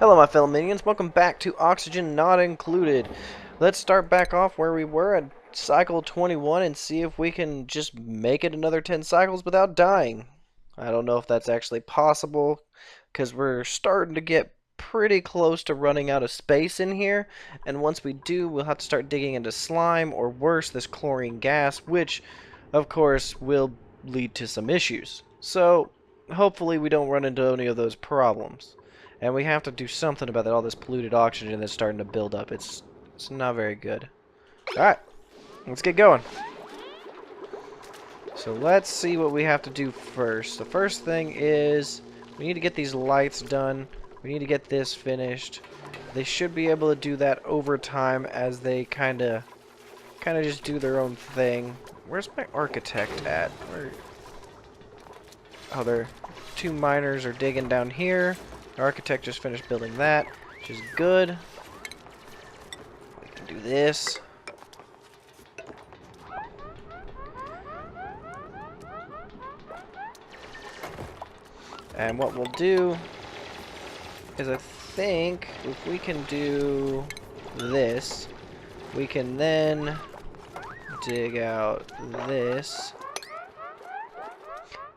Hello my fellow minions, welcome back to Oxygen Not Included. Let's start back off where we were at cycle 21 and see if we can just make it another 10 cycles without dying. I don't know if that's actually possible, because we're starting to get pretty close to running out of space in here, and once we do, we'll have to start digging into slime, or worse, this chlorine gas, which, of course, will lead to some issues. So, hopefully we don't run into any of those problems. And we have to do something about that, all this polluted oxygen that's starting to build up. It's not very good. Alright, let's get going. So let's see what we have to do first. The first thing is we need to get these lights done. We need to get this finished. They should be able to do that over time as they kind of just do their own thing. Where's my architect at? Oh, there. Two miners are digging down here. The architect just finished building that, which is good. We can do this. And what we'll do is, I think, if we can do this, we can then dig out this.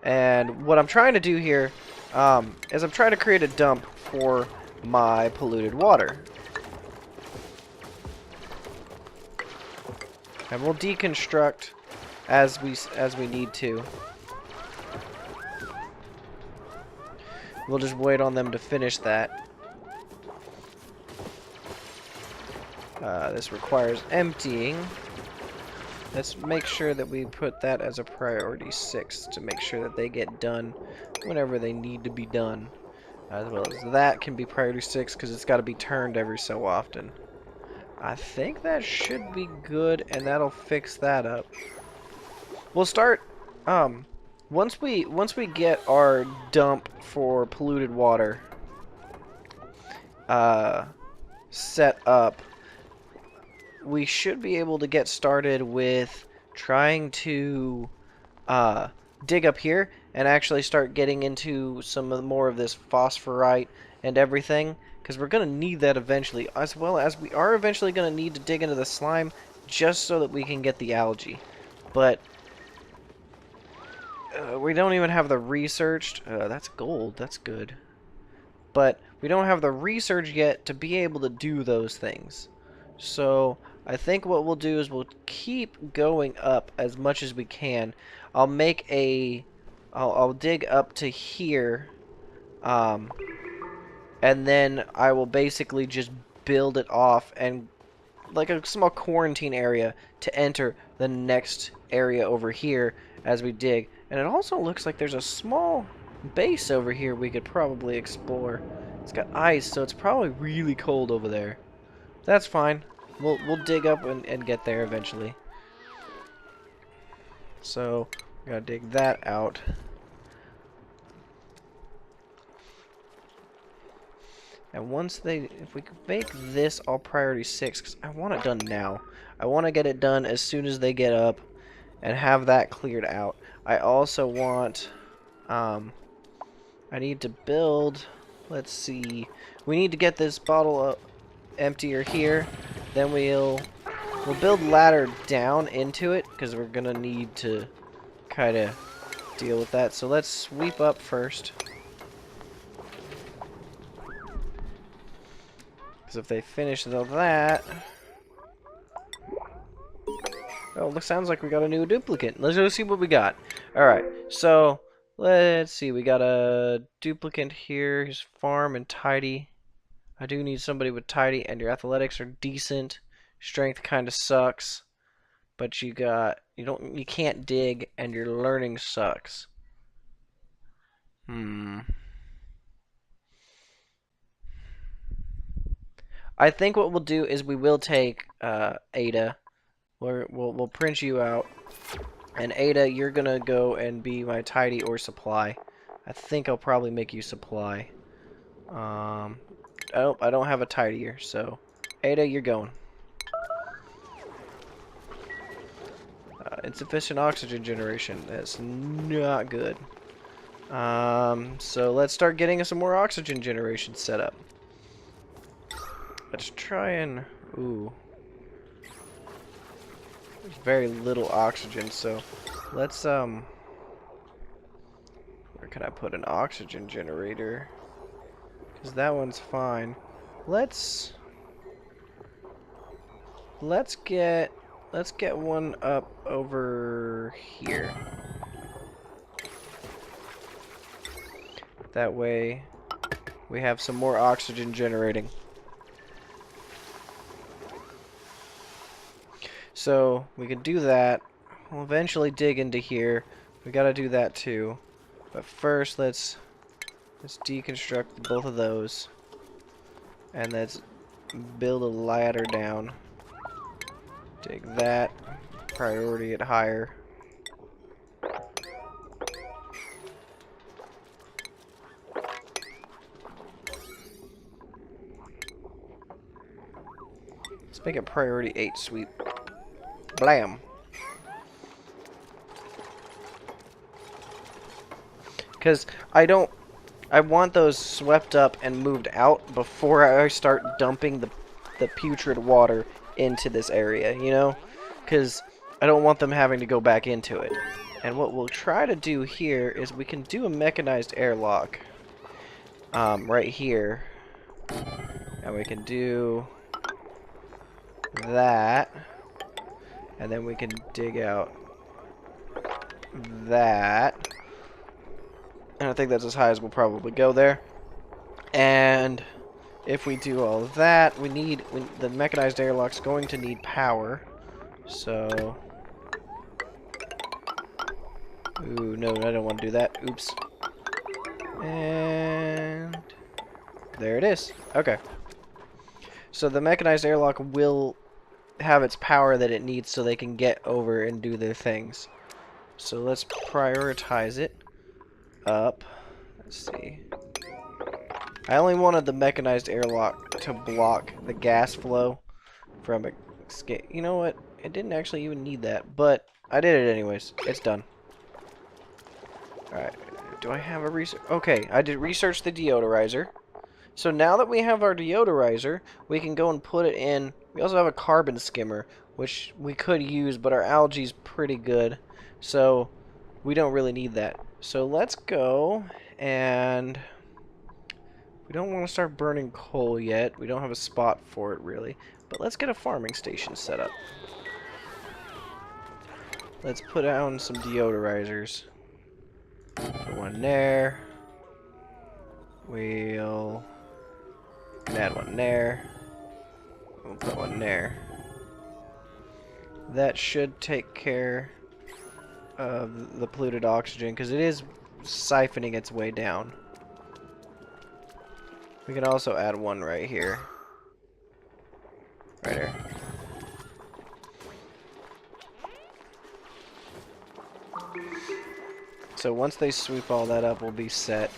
And what I'm trying to do here is I'm trying to create a dump for my polluted water. And we'll deconstruct as we need to. We'll just wait on them to finish that. This requires emptying. Let's make sure that we put that as a priority 6 to make sure that they get done whenever they need to be done. As well as that can be priority 6 because it's got to be turned every so often. I think that should be good, and that'll fix that up. We'll start once we get our dump for polluted water set up, we should be able to get started with trying to dig up here and actually start getting into some more of this phosphorite and everything, because we're going to need that eventually, as well as we are eventually going to need to dig into the slime just so that we can get the algae. But we don't even have the research. That's gold. That's good. But we don't have the research yet to be able to do those things. So I think what we'll do is we'll keep going up as much as we can. I'll make a... I'll dig up to here. And then I will basically just build it off and like a small quarantine area to enter the next area over here as we dig. And it also looks like there's a small base over here we could probably explore. It's got ice, so it's probably really cold over there. That's fine. We'll dig up and get there eventually. So we gotta dig that out. And once if we could make this all priority 6, because I want it done now. I want to get it done as soon as they get up and have that cleared out. I also want, I need to build, let's see, we need to get this bottle up emptier here. Then we'll build ladder down into it, because we're going to need to kind of deal with that. So let's sweep up first. If they finish that... Oh, it sounds like we got a new duplicate. Let's go see what we got. Alright, so let's see. We got a duplicate here. He's farm and tidy. I do need somebody with tidy, and your athletics are decent. Strength kind of sucks. But you can't dig, and your learning sucks. I think what we'll do is we will take Ada. We'll print you out. And Ada, you're going to go and be my tidy or supply. I think I'll probably make you supply. Oh, I don't have a tidier, so Ada, you're going. Insufficient oxygen generation. That's not good. So let's start getting some more oxygen generation set up. let's try and... Ooh. There's very little oxygen, so let's, where can I put an oxygen generator? Because that one's fine. Let's get one up over here. That way we have some more oxygen generating. So we can do that. We'll eventually dig into here. We gotta do that too. But first let's deconstruct both of those. And let's build a ladder down. Dig that. Priority it higher. Let's make it priority 8 sweep. Blam. Because I want those swept up and moved out before I start dumping the putrid water into this area, you know? Because I don't want them having to go back into it. And what we'll try to do here is we can do a mechanized airlock right here. And we can do that. And then we can dig out that. And I think that's as high as we'll probably go there. And if we do all of that, the mechanized airlock's going to need power. So... Ooh, no, I don't want to do that. Oops. And... there it is. Okay. So the mechanized airlock will have its power that it needs so they can get over and do their things. So let's prioritize it up. Let's see. I only wanted the mechanized airlock to block the gas flow from escape. You know what? It didn't actually even need that, but I did it anyways. It's done. Alright. Do I have a research? Okay, I did research the deodorizer. So now that we have our deodorizer, we can go and put it in. We also have a carbon skimmer, which we could use, but our algae's pretty good. So we don't really need that. So let's go and... we don't want to start burning coal yet. We don't have a spot for it, really. But let's get a farming station set up. Let's put down some deodorizers. Put one there. We'll add one there. We'll put one there. That should take care of the polluted oxygen, because it is siphoning its way down. We can also add one right here. Right here. So once they sweep all that up, we'll be set.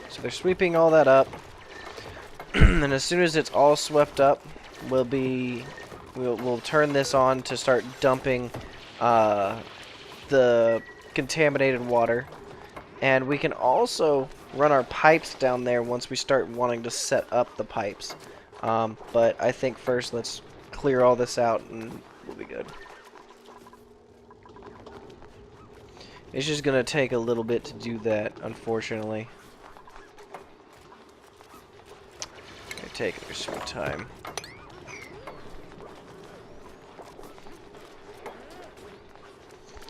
So they're sweeping all that up. And as soon as it's all swept up, we'll turn this on to start dumping the contaminated water. And we can also run our pipes down there once we start wanting to set up the pipes. But I think first let's clear all this out and we'll be good. It's just gonna take a little bit to do that, unfortunately. They're taking their sweet time.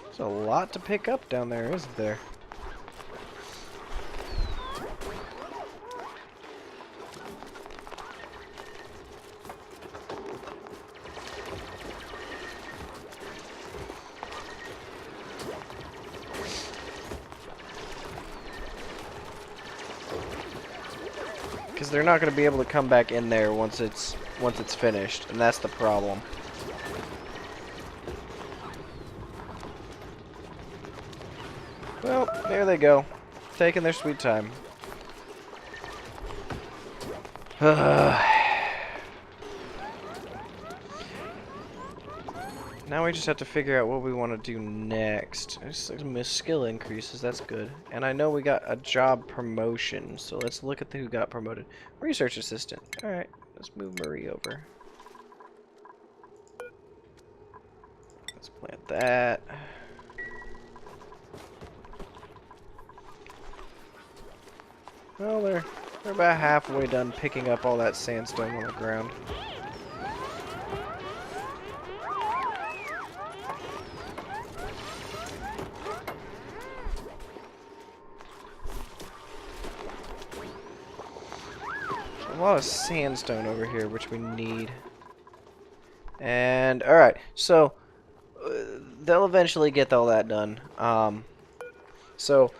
There's a lot to pick up down there, isn't there? Because they're not going to be able to come back in there once it's finished, and that's the problem. Well, there they go, taking their sweet time. Now we just have to figure out what we want to do next. Skill increases, that's good. And I know we got a job promotion, so let's look at who got promoted. Research assistant. Alright, let's move Marie over. Let's plant that. Well, they're about halfway done picking up all that sandstone on the ground. A lot of sandstone over here, which we need. And, alright, so they'll eventually get all that done. So,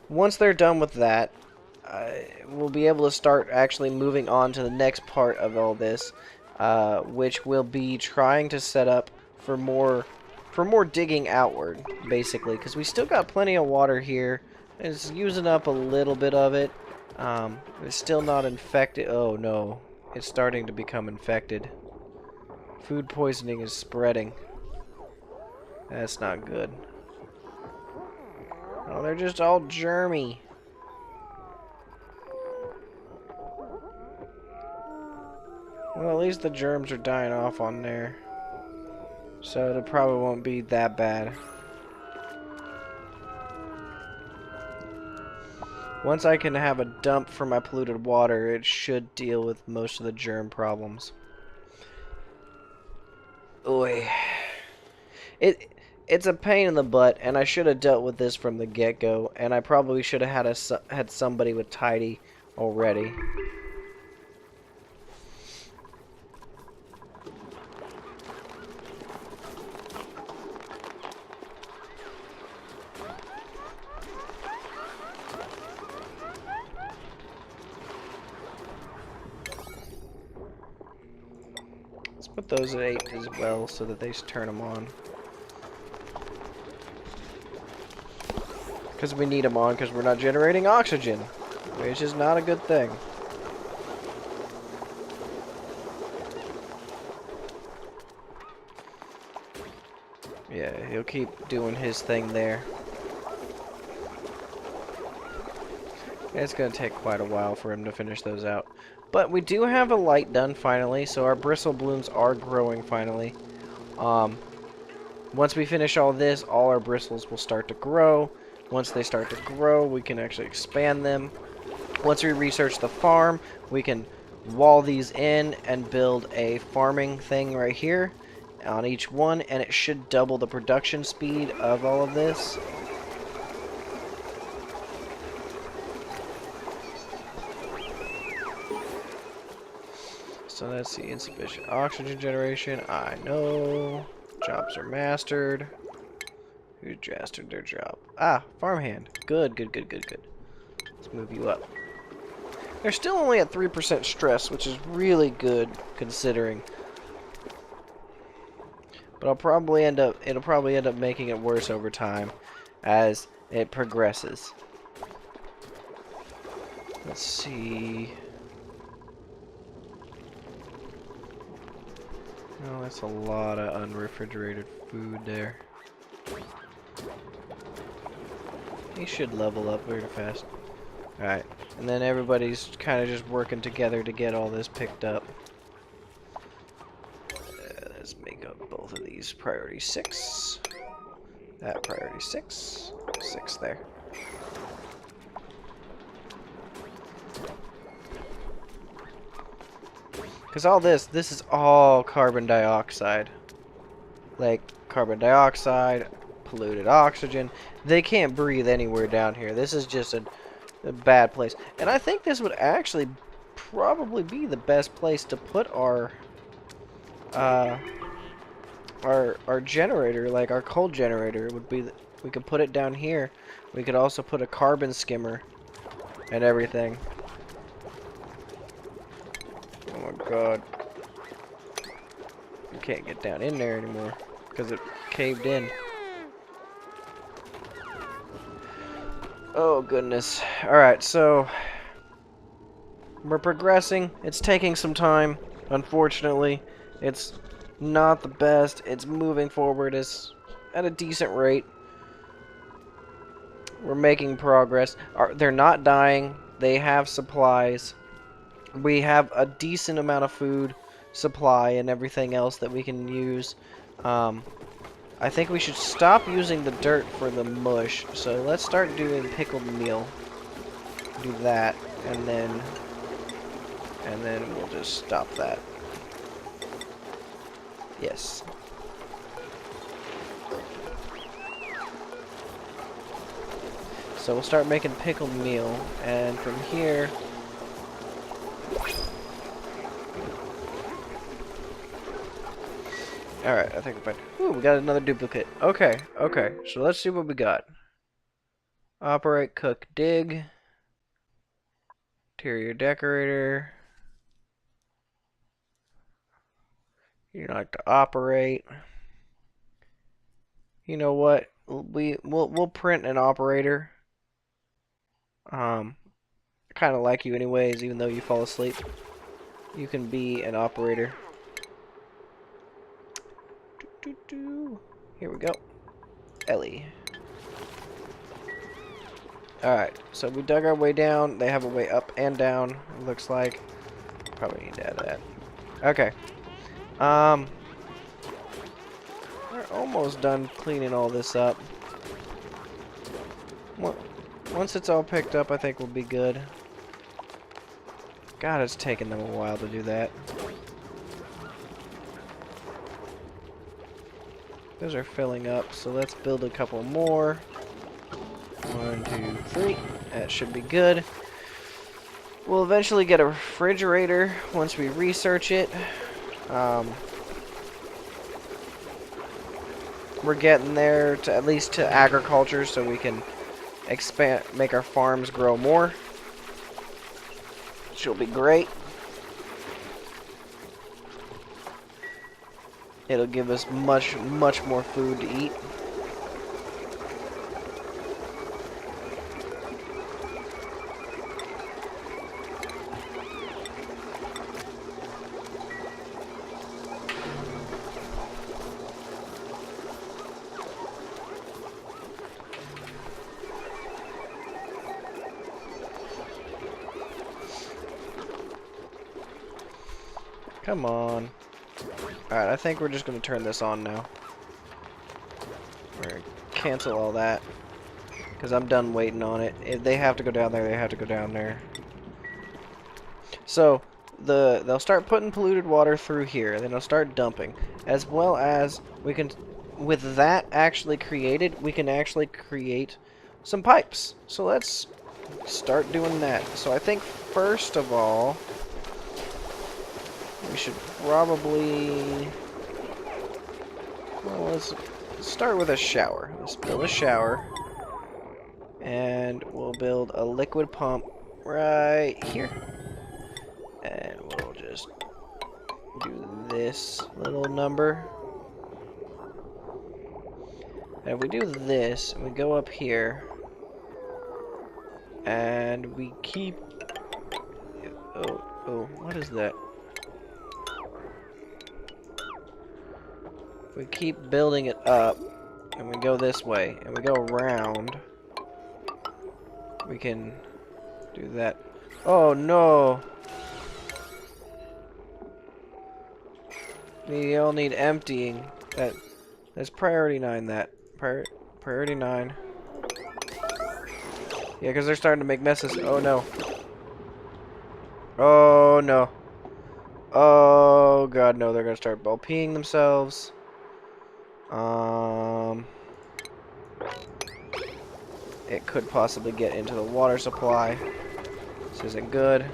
once they're done with that, we'll be able to start actually moving on to the next part of all this, which will be trying to set up for more digging outward, basically, because we still got plenty of water here. It's using up a little bit of it. It's still not infected. Oh no, it's starting to become infected. Food poisoning is spreading. That's not good. Oh, they're just all germy. Well, at least the germs are dying off on there. So it probably won't be that bad. Once I can have a dump for my polluted water, it should deal with most of the germ problems. Oy. It's a pain in the butt, and I should have dealt with this from the get-go, and I probably should have had somebody with tidy already. Put those at 8 as well, so that they turn them on. Because we need them on, because we're not generating oxygen, which is not a good thing. Yeah, he'll keep doing his thing there. It's going to take quite a while for him to finish those out. But we do have a light done finally, so our bristle blooms are growing finally. Once we finish all this, all our bristles will start to grow. Once they start to grow, we can actually expand them. Once we research the farm, we can wall these in and build a farming thing right here on each one, and it should double the production speed of all of this. So let's see, insufficient oxygen generation, I know. Jobs are mastered. Who mastered their job? Ah, farmhand. Good, good, good, good, good. Let's move you up. They're still only at 3% stress, which is really good considering. But it'll probably end up making it worse over time as it progresses. Let's see. Oh, that's a lot of unrefrigerated food there. He should level up very fast. Alright, and then everybody's kind of just working together to get all this picked up. Let's make up both of these priority 6. That priority 6. 6 there. Because all this is all carbon dioxide. Like, carbon dioxide, polluted oxygen. They can't breathe anywhere down here. This is just a bad place. And I think this would actually probably be the best place to put our generator, like our coal generator would be. We could put it down here. We could also put a carbon skimmer and everything. Oh my god. You can't get down in there anymore because it caved in. Oh goodness. Alright, so we're progressing. It's taking some time, unfortunately. It's not the best. It's moving forward at a decent rate. We're making progress. They're not dying. They have supplies. We have a decent amount of food supply and everything else that we can use. I think we should stop using the dirt for the mush. So let's start doing pickled meal. Do that, and then we'll just stop that. Yes. So we'll start making pickled meal, and from here, alright, I think we're fine. Ooh, we got another duplicate. Okay, okay, so let's see what we got. Operate, cook, dig. Interior decorator. You like to operate. You know what? We'll print an operator. I kind of like you anyways, even though you fall asleep. You can be an operator. Here we go. Ellie. Alright, so we dug our way down. They have a way up and down, it looks like. Probably need to add that. Okay. We're almost done cleaning all this up. Once it's all picked up, I think we'll be good. God, it's taken them a while to do that. Those are filling up, so let's build a couple more. 1, 2, 3. That should be good. We'll eventually get a refrigerator once we research it. We're getting there to at least to agriculture, so we can expand, make our farms grow more. Which will be great. It'll give us much more food to eat. Come on. Alright, I think we're just going to turn this on now. We're going to cancel all that. Because I'm done waiting on it. If they have to go down there, they have to go down there. So, they'll start putting polluted water through here. Then they'll start dumping. As well as, we can, with that actually created, we can actually create some pipes. So let's start doing that. So I think, first of all, we should probably... Well, let's start with a shower. Let's build a shower. And we'll build a liquid pump right here. And we'll just do this little number. And if we do this, and we go up here, and we keep... Oh, what is that? We keep building it up, and we go this way, and we go around, we can do that. Oh no! We all need emptying. That's priority 9, that. Priority 9. Yeah, because they're starting to make messes. Oh no. Oh no. Oh god, no, they're gonna start ball peeing themselves. It could possibly get into the water supply. This isn't good.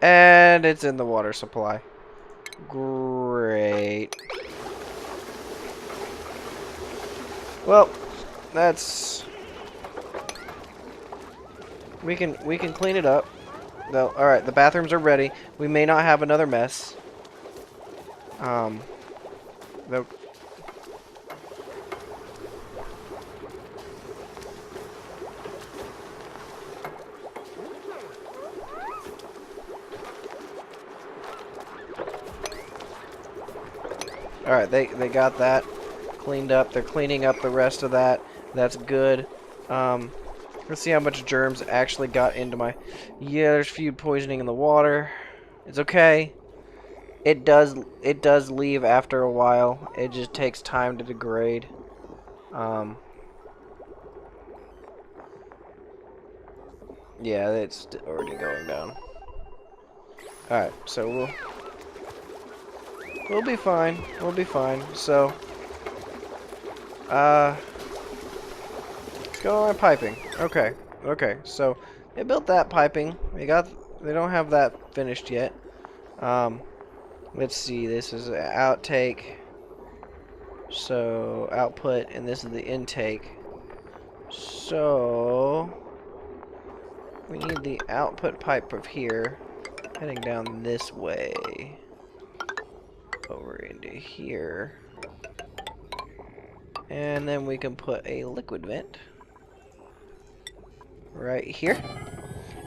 And it's in the water supply. Great. Well, that's... We can clean it up. Though, alright, the bathrooms are ready. We may not have another mess. Though... Alright, they got that cleaned up. They're cleaning up the rest of that. That's good. Let's see how much germs actually got into my... Yeah, there's food poisoning in the water. It's okay. It does leave after a while. It just takes time to degrade. Yeah, it's already going down. Alright, so we'll be fine. We'll be fine. So, let's go on piping. Okay, okay. So they built that piping. They don't have that finished yet. Let's see. This is an outtake. So output, and this is the intake. So we need the output pipe of here, heading down this way, over into here. And then we can put a liquid vent right here.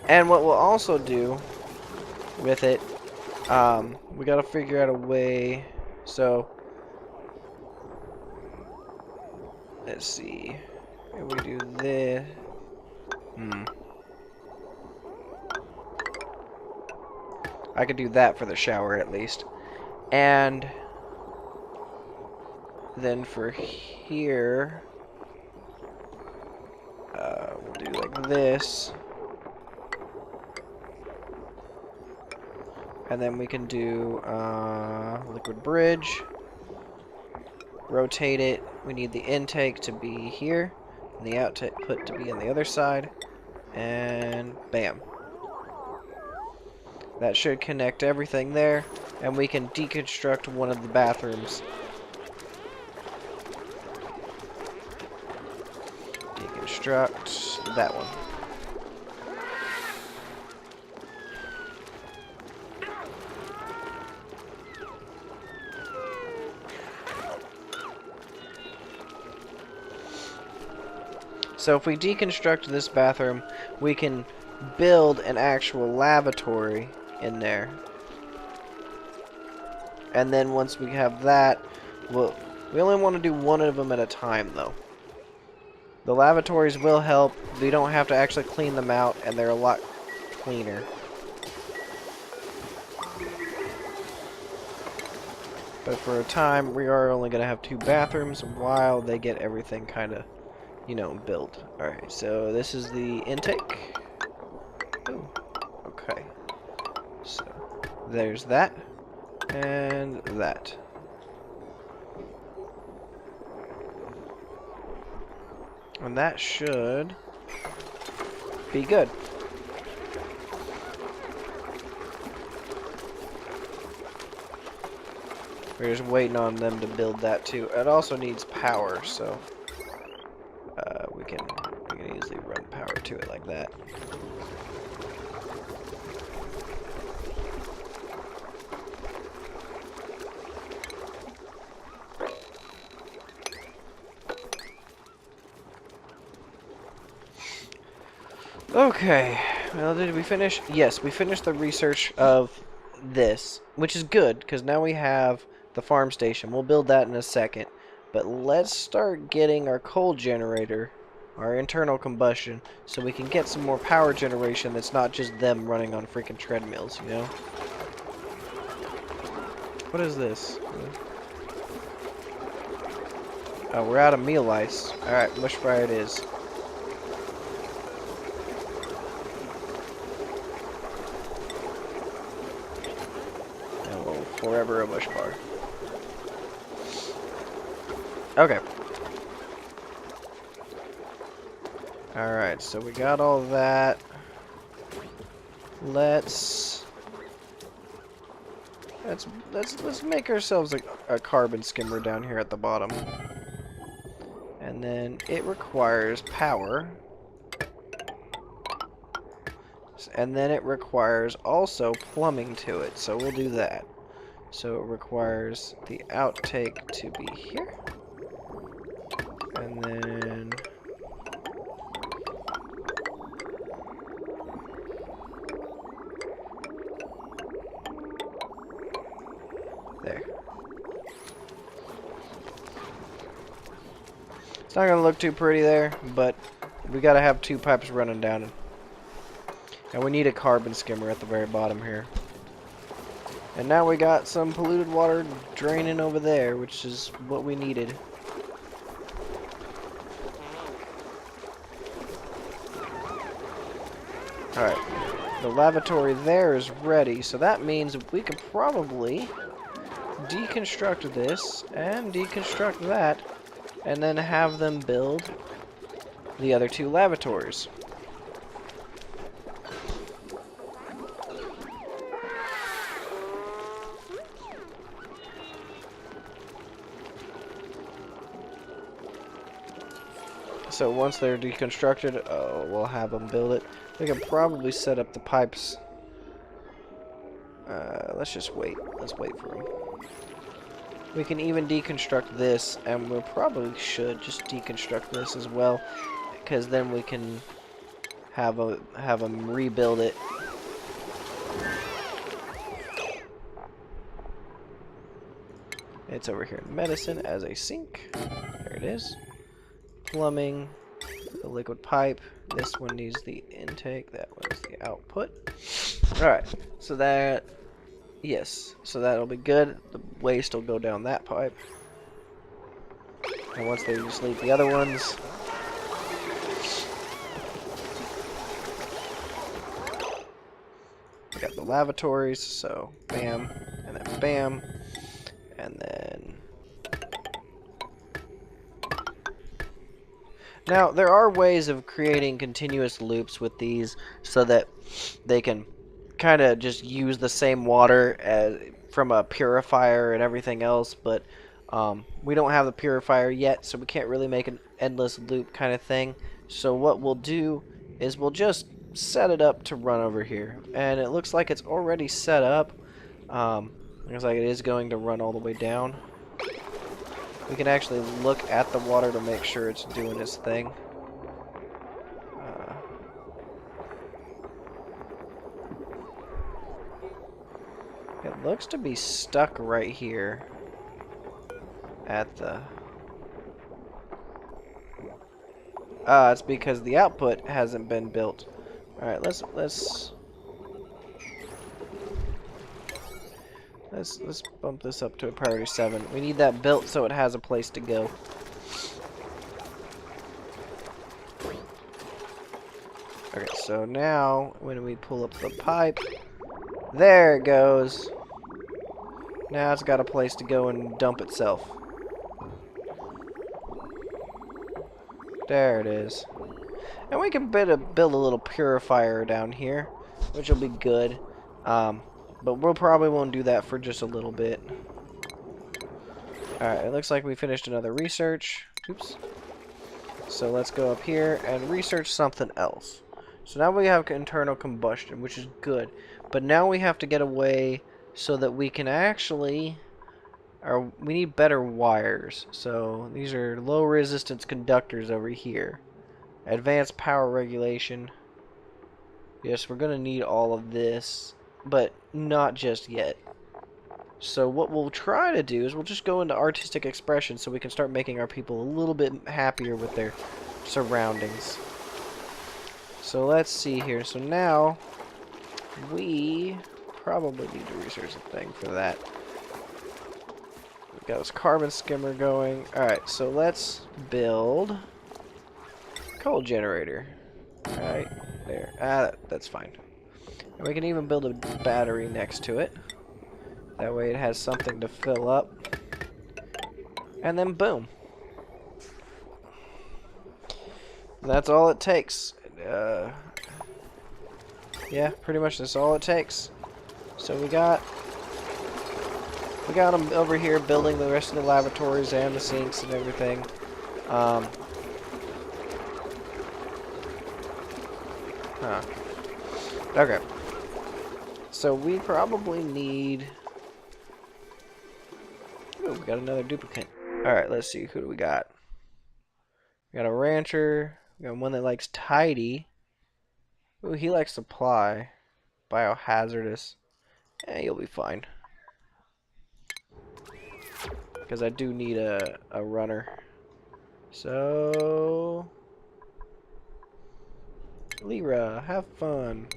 And what we'll also do with it, we gotta figure out a way. So let's see. If we do this. I could do that for the shower at least. And then for here, we'll do like this. And then we can do liquid bridge. Rotate it. We need the intake to be here, and the output to be on the other side. And bam. That should connect everything there, and we can deconstruct one of the bathrooms. Deconstruct that one. So if we deconstruct this bathroom, we can build an actual lavatory in there. And then once we have that, we only want to do one of them at a time though. The lavatories will help. We don't have to actually clean them out, and they're a lot cleaner. But for a time, we are only going to have 2 bathrooms while they get everything kind of, you know, built. Alright, so this is the intake. Ooh, okay. So, there's that. And that. And that should be good. We're just waiting on them to build that too. It also needs power, so we can easily run power to it like that. Okay, well, did we finish? Yes, we finished the research of this, which is good, because now we have the farm station. We'll build that in a second. But let's start getting our coal generator, our internal combustion, so we can get some more power generation that's not just them running on freaking treadmills, you know? What is this? Oh, we're out of meal ice. Alright, mush fry it is. Forever a mush bar. Okay. Alright, so we got all that. Let's make ourselves a carbon skimmer down here at the bottom. And then it requires power. And then it requires also plumbing to it, so we'll do that. So it requires the outtake to be here. And then there. It's not going to look too pretty there, but we got to have 2 pipes running down. And we need a carbon skimmer at the very bottom here. And now we got some polluted water draining over there, which is what we needed. Alright, the lavatory there is ready, so that means we can probably deconstruct this and deconstruct that, and then have them build the other 2 lavatories. So once they're deconstructed, we'll have them build it. We can probably set up the pipes. Let's just wait. Let's wait for them. We can even deconstruct this, and we probably should just deconstruct this as well, because then we can have them rebuild it. It's over here in medicine as a sink. There it is. Plumbing, the liquid pipe. This one needs the intake. That one's the output. Alright, so that, yes, so that'll be good. The waste will go down that pipe. And once they delete the other ones, we got the lavatories, so bam, and then bam, and then... Now, there are ways of creating continuous loops with these so that they can kind of just use the same water as from a purifier and everything else, but we don't have the purifier yet, so we can't really make an endless loop kind of thing. So what we'll do is we'll just set it up to run over here, and it looks like it's already set up. Looks like it is going to run all the way down. We can actually look at the water to make sure it's doing its thing. It looks to be stuck right here at the... it's because the output hasn't been built. Alright, let's bump this up to a priority 7. We need that built so it has a place to go. Okay, so now when we pull up the pipe, there it goes. Now it's got a place to go and dump itself. There it is. And we can build a little purifier down here, which will be good. But we'll probably won't do that for just a little bit. Alright, it looks like we finished another research. Oops. So let's go up here and research something else. So now we have internal combustion, which is good. But now we have to get a way so that we can actually... we need better wires. So these are low resistance conductors over here. Advanced power regulation. Yes, we're going to need all of this. But not just yet. So what we'll try to do is we'll just go into artistic expression so we can start making our people a little bit happier with their surroundings. So let's see here. So now we probably need to research a thing for that. We've got this carbon skimmer going. Alright, so let's build coal generator. Alright, there. That's fine. And we can even build a battery next to it. That way it has something to fill up. And then boom. And that's all it takes. Yeah, pretty much that's all it takes. So we got them over here building the rest of the lavatories and the sinks and everything. Okay. So we probably need... Ooh, we got another duplicate. Alright, let's see. Who do we got? We got a rancher. We got one that likes tidy. Ooh, he likes supply. Biohazardous. You'll be fine. Because I do need a runner. So, Lyra, have fun.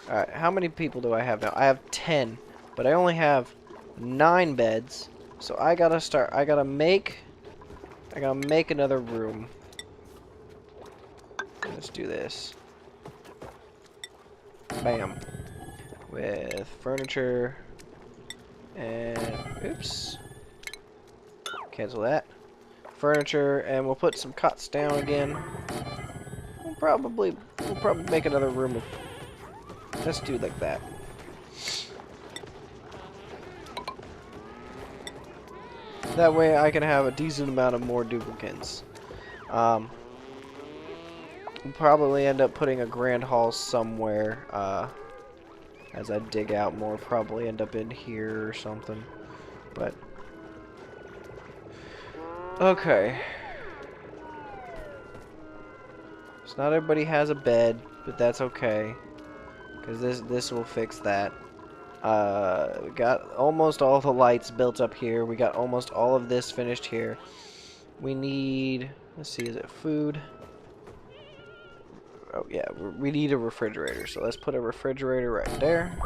Alright, how many people do I have now? I have 10, but I only have 9 beds. So I gotta make another room. Let's do this. Bam. With furniture and oops. Cancel that. Furniture, and we'll put some cots down again. We'll probably make another room. Let's do like that. That way I can have a decent amount of more duplicates. We'll probably end up putting a grand hall somewhere. As I dig out more, probably end up in here or something. But okay. So not everybody has a bed, but that's okay, because this will fix that. We got almost all the lights built up here. We got almost all of this finished here. We need, let's see, is it food? Oh yeah, we need a refrigerator. So let's put a refrigerator right there.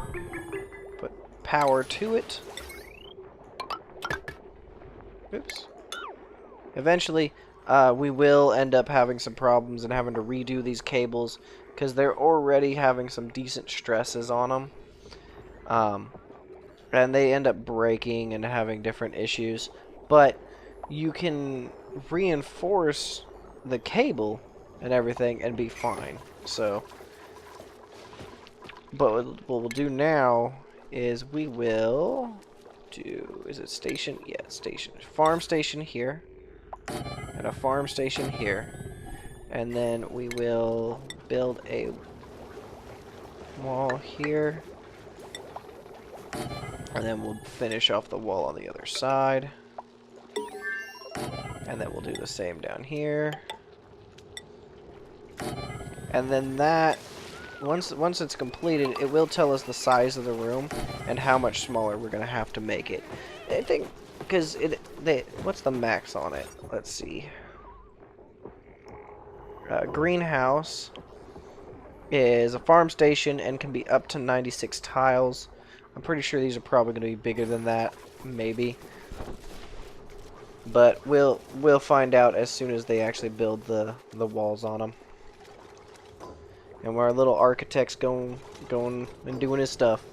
Put power to it. Oops. Eventually, we will end up having some problems and having to redo these cables because they're already having some decent stresses on them. And they end up breaking and having different issues. But you can reinforce the cable and everything and be fine. So, but what we'll do now is we will do, is it station? Yeah, station. Farm station here. And a farm station here. And then we will build a wall here. And then we'll finish off the wall on the other side. And then we'll do the same down here. And then that, once it's completed, it will tell us the size of the room and how much smaller we're going to have to make it. I think, because what's the max on it? Let's see. Greenhouse is a farm station and can be up to 96 tiles. I'm pretty sure these are probably going to be bigger than that, maybe. But we'll find out as soon as they actually build the walls on them. And our little architect's going and doing his stuff.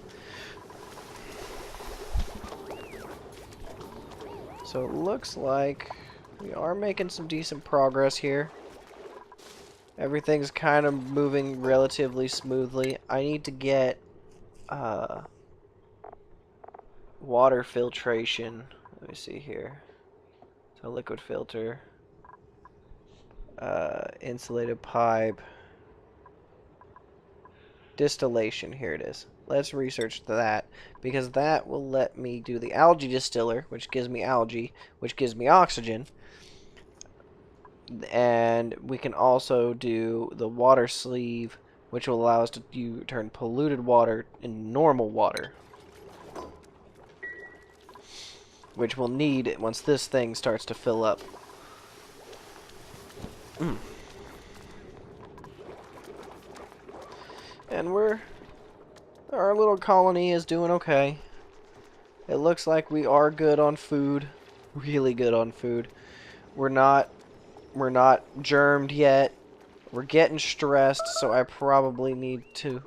So it looks like we are making some decent progress here. Everything's kind of moving relatively smoothly. I need to get water filtration. Let me see here. So liquid filter, insulated pipe, distillation. Here it is. Let's research that, because that will let me do the algae distiller, which gives me algae, which gives me oxygen. And we can also do the water sleeve, which will allow us to turn polluted water into normal water, which we'll need once this thing starts to fill up. And our little colony is doing okay. It looks like we are good on food, really good on food. We're not germed yet. We're getting stressed, so I probably need to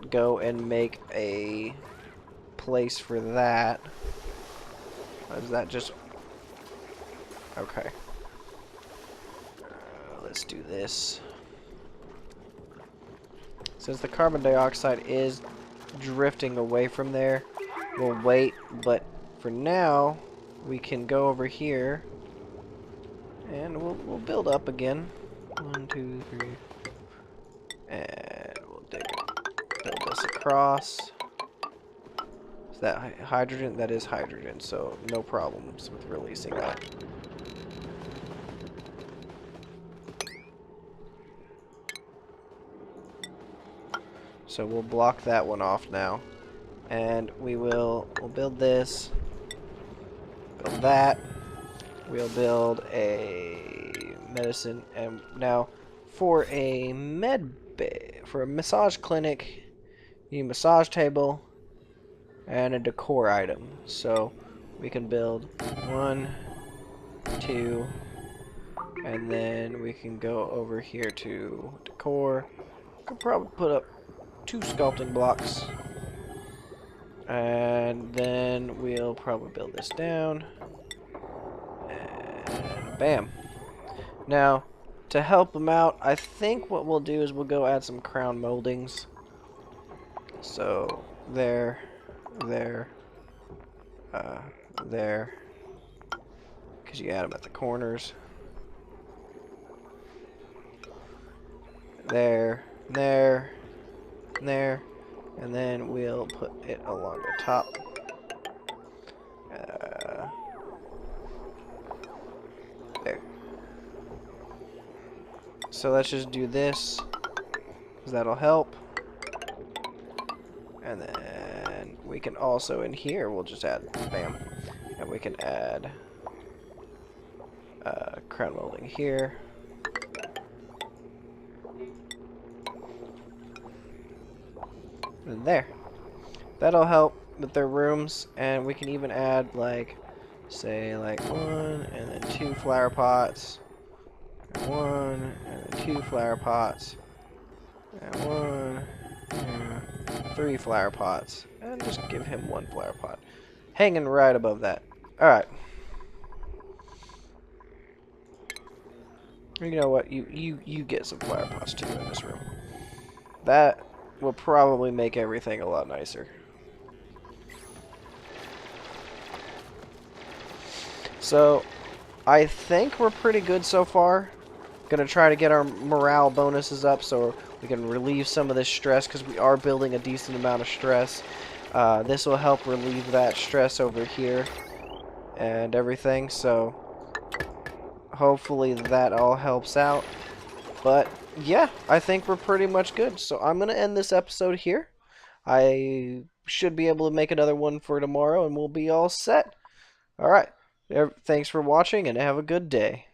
go and make a place for that. Is that just okay? Let's do this. Since the carbon dioxide is drifting away from there, we'll wait, but for now we can go over here and we'll build up again. 1, 2, 3, and we'll build this across. Is that hydrogen? That is hydrogen, so no problems with releasing that. So we'll block that one off now, and we'll build this. Build that. We'll build a medicine, and now for a for a massage clinic, you need a massage table and a decor item. So we can build 1, 2, and then we can go over here to decor. Could probably put up 2 sculpting blocks, and then we'll probably build this down. And bam. Now, to help them out, I think what we'll do is we'll go add some crown moldings. So, there, there, there. Because you add them at the corners. There, there, there. And then we'll put it along the top. There. So let's just do this, because that'll help. And then we can also, in here, we'll just add, bam. And we can add crown molding here. And there. That'll help with their rooms, and we can even add, like, say, like 1 and then 2 flower pots. And 1 and then 2 flower pots. And 1 and 3 flower pots. And just give him 1 flower pot. Hanging right above that. Alright. You know what? You get some flower pots too in this room. That will probably make everything a lot nicer. So, I think we're pretty good so far. Gonna try to get our morale bonuses up so we can relieve some of this stress, because we are building a decent amount of stress. This will help relieve that stress over here and everything, so hopefully that all helps out. But yeah, I think we're pretty much good. So I'm gonna end this episode here. I should be able to make another one for tomorrow, and we'll be all set. Alright, thanks for watching, and have a good day.